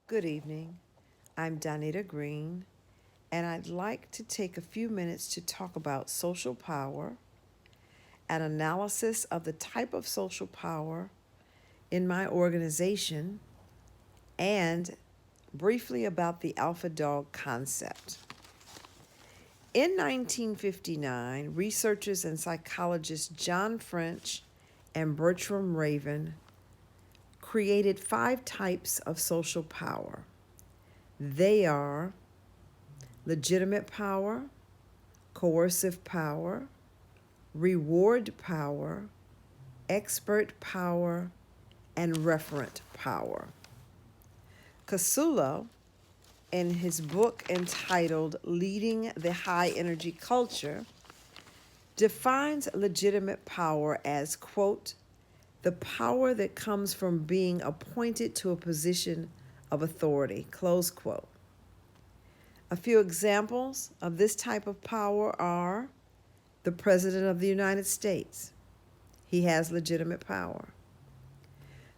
Good evening. I'm Donita Green, and I'd like to take a few minutes to talk about social power, an analysis of the type of social power in my organization, and briefly about the alpha dog concept. In 1959, researchers and psychologists John French and Bertram Raven created 5 types of social power. They are legitimate power, coercive power, reward power, expert power, and referent power. Casulo, in his book entitled Leading the High Energy Culture, defines legitimate power as, quote, the power that comes from being appointed to a position of authority, close quote. A few examples of this type of power are the President of the United States. He has legitimate power.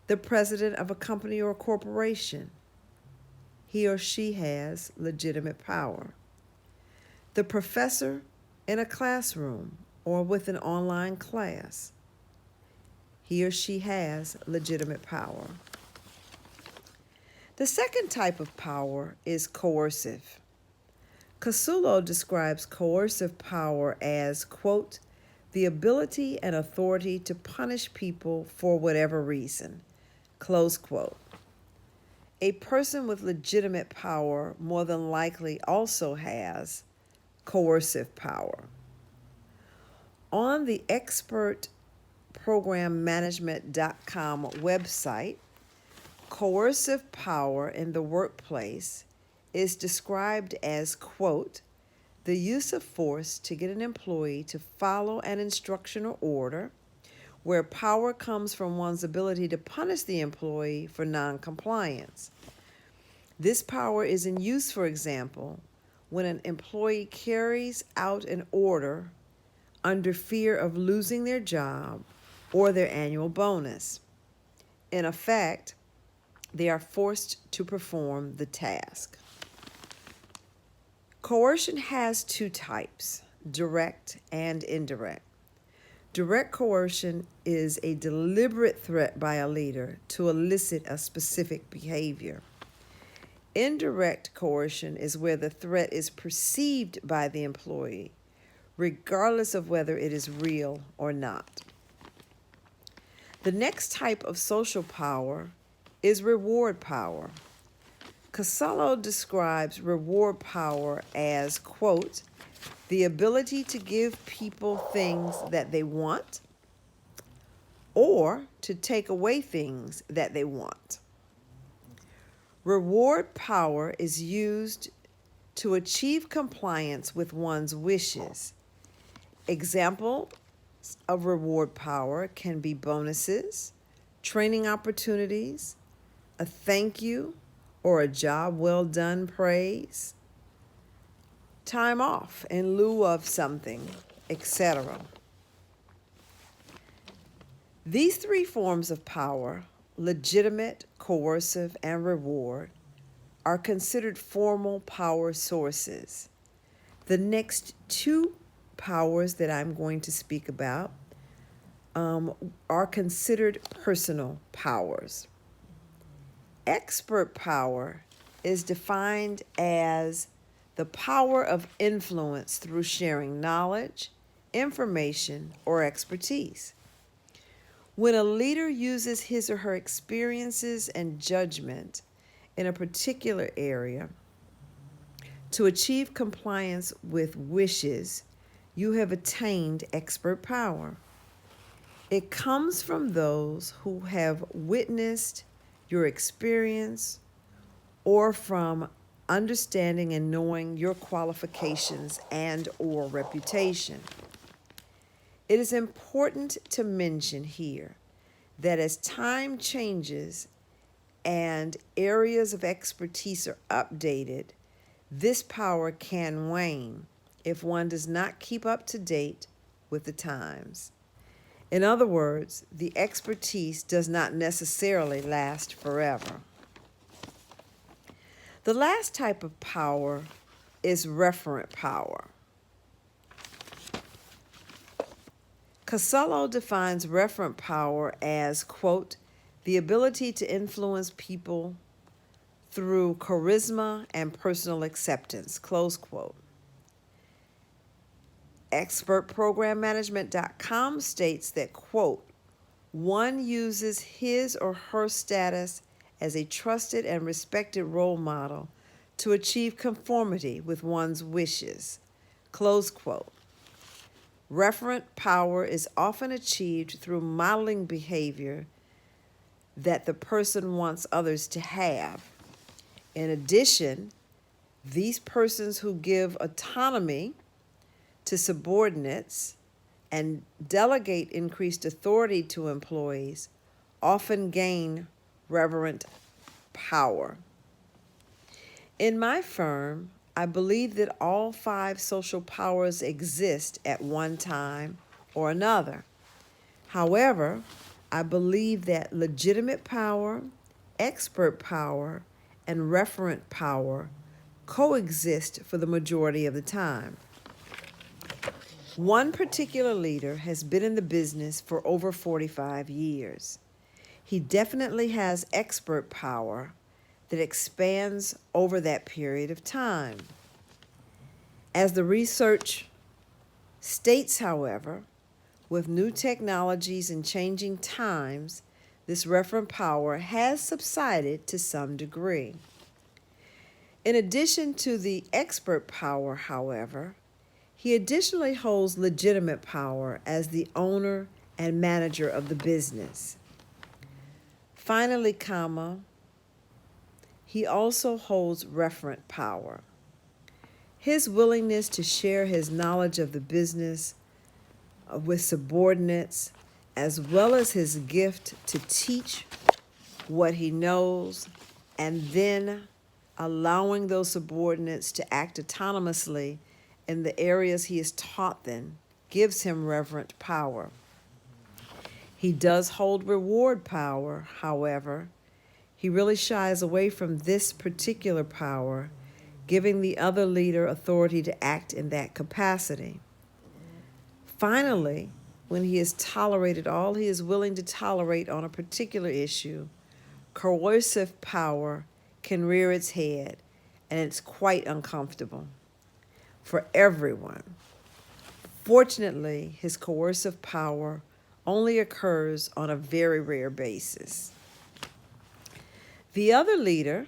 The president of a company or corporation. He or she has legitimate power. The professor in a classroom or with an online class. He or she has legitimate power. The second type of power is coercive. Casulo describes coercive power as, quote, the ability and authority to punish people for whatever reason, close quote. A person with legitimate power more than likely also has coercive power. On the expertprogrammanagement.com website, coercive power in the workplace is described as, quote, the use of force to get an employee to follow an instruction or order, where power comes from one's ability to punish the employee for noncompliance. This power is in use, for example, when an employee carries out an order under fear of losing their job or their annual bonus. In effect, they are forced to perform the task. Coercion has 2 types, direct and indirect. Direct coercion is a deliberate threat by a leader to elicit a specific behavior. Indirect coercion is where the threat is perceived by the employee, regardless of whether it is real or not. The next type of social power is reward power. Casulo describes reward power as, quote, the ability to give people things that they want or to take away things that they want. Reward power is used to achieve compliance with one's wishes. Examples of reward power can be bonuses, training opportunities, a thank you or a job well done praise, time off in lieu of something, etc. These 3 forms of power, legitimate, coercive, and reward, are considered formal power sources. The next 2 powers that I'm going to speak about are considered personal powers. Expert power is defined as the power of influence through sharing knowledge, information, or expertise. When a leader uses his or her experiences and judgment in a particular area to achieve compliance with wishes, you have attained expert power. It comes from those who have witnessed your experience or from understanding and knowing your qualifications and or reputation. It is important to mention here that as time changes and areas of expertise are updated, this power can wane if one does not keep up to date with the times. In other words, the expertise does not necessarily last forever. The last type of power is referent power. Costello defines referent power as, quote, the ability to influence people through charisma and personal acceptance, close quote. ExpertProgramManagement.com states that, quote, one uses his or her status as a trusted and respected role model to achieve conformity with one's wishes, close quote. Referent power is often achieved through modeling behavior that the person wants others to have. In addition, these persons who give autonomy to subordinates and delegate increased authority to employees often gain reverent power. In my firm, I believe that all 5 social powers exist at one time or another. However, I believe that legitimate power, expert power, and referent power coexist for the majority of the time. One particular leader has been in the business for over 45 years. He definitely has expert power that expands over that period of time. As the research states, however, with new technologies and changing times, this referent power has subsided to some degree. In addition to the expert power, however, he additionally holds legitimate power as the owner and manager of the business. Finally, he also holds referent power. His willingness to share his knowledge of the business with subordinates, as well as his gift to teach what he knows and then allowing those subordinates to act autonomously in the areas he has taught them, gives him reverent power. He does hold reward power, however. He really shies away from this particular power, giving the other leader authority to act in that capacity. Finally, when he has tolerated all he is willing to tolerate on a particular issue, coercive power can rear its head, and it's quite uncomfortable for everyone. Fortunately, his coercive power only occurs on a very rare basis. The other leader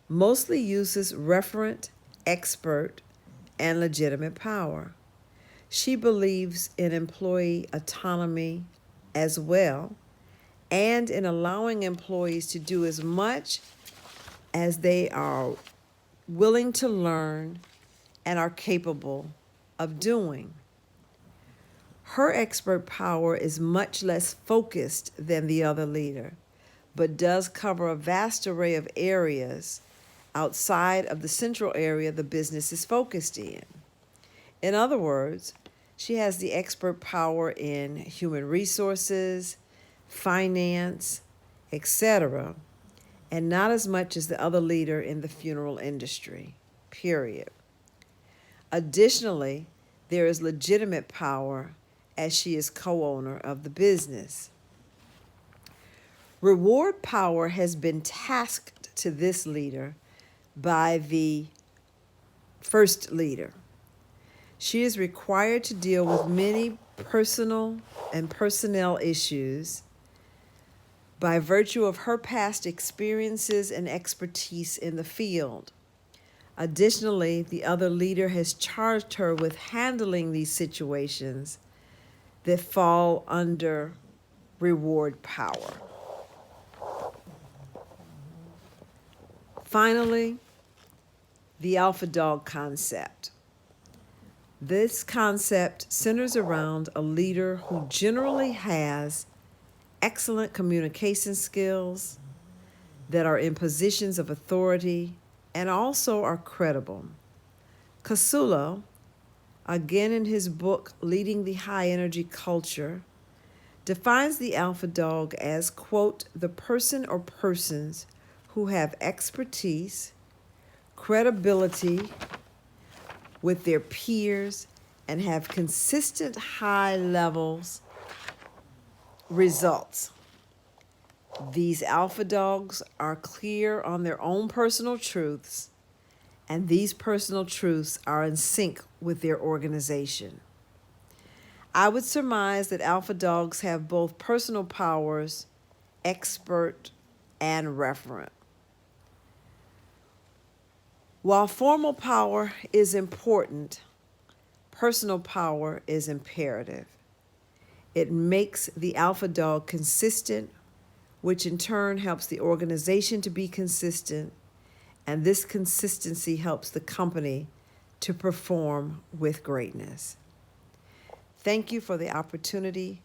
mostly uses referent, expert, and legitimate power. She believes in employee autonomy as well, and in allowing employees to do as much as they are willing to learn and are capable of doing. Her expert power is much less focused than the other leader, but does cover a vast array of areas outside of the central area the business is focused in. In other words, she has the expert power in human resources, finance, etc., and not as much as the other leader in the funeral industry, period. Additionally, there is legitimate power as she is co-owner of the business. Reward power has been tasked to this leader by the first leader. She is required to deal with many personal and personnel issues by virtue of her past experiences and expertise in the field. Additionally, the other leader has charged her with handling these situations that fall under reward power. Finally, the alpha dog concept. This concept centers around a leader who generally has excellent communication skills, that are in positions of authority, and also are credible. Costello, again in his book, Leading the High Energy Culture, defines the alpha dog as, quote, the person or persons who have expertise, credibility with their peers, and have consistent high levels results. These alpha dogs are clear on their own personal truths, and these personal truths are in sync with their organization. I would surmise that alpha dogs have both personal powers, expert and referent. While formal power is important, personal power is imperative. It makes the alpha dog consistent, which in turn helps the organization to be consistent, and this consistency helps the company to perform with greatness. Thank you for the opportunity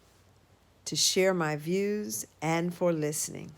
to share my views and for listening.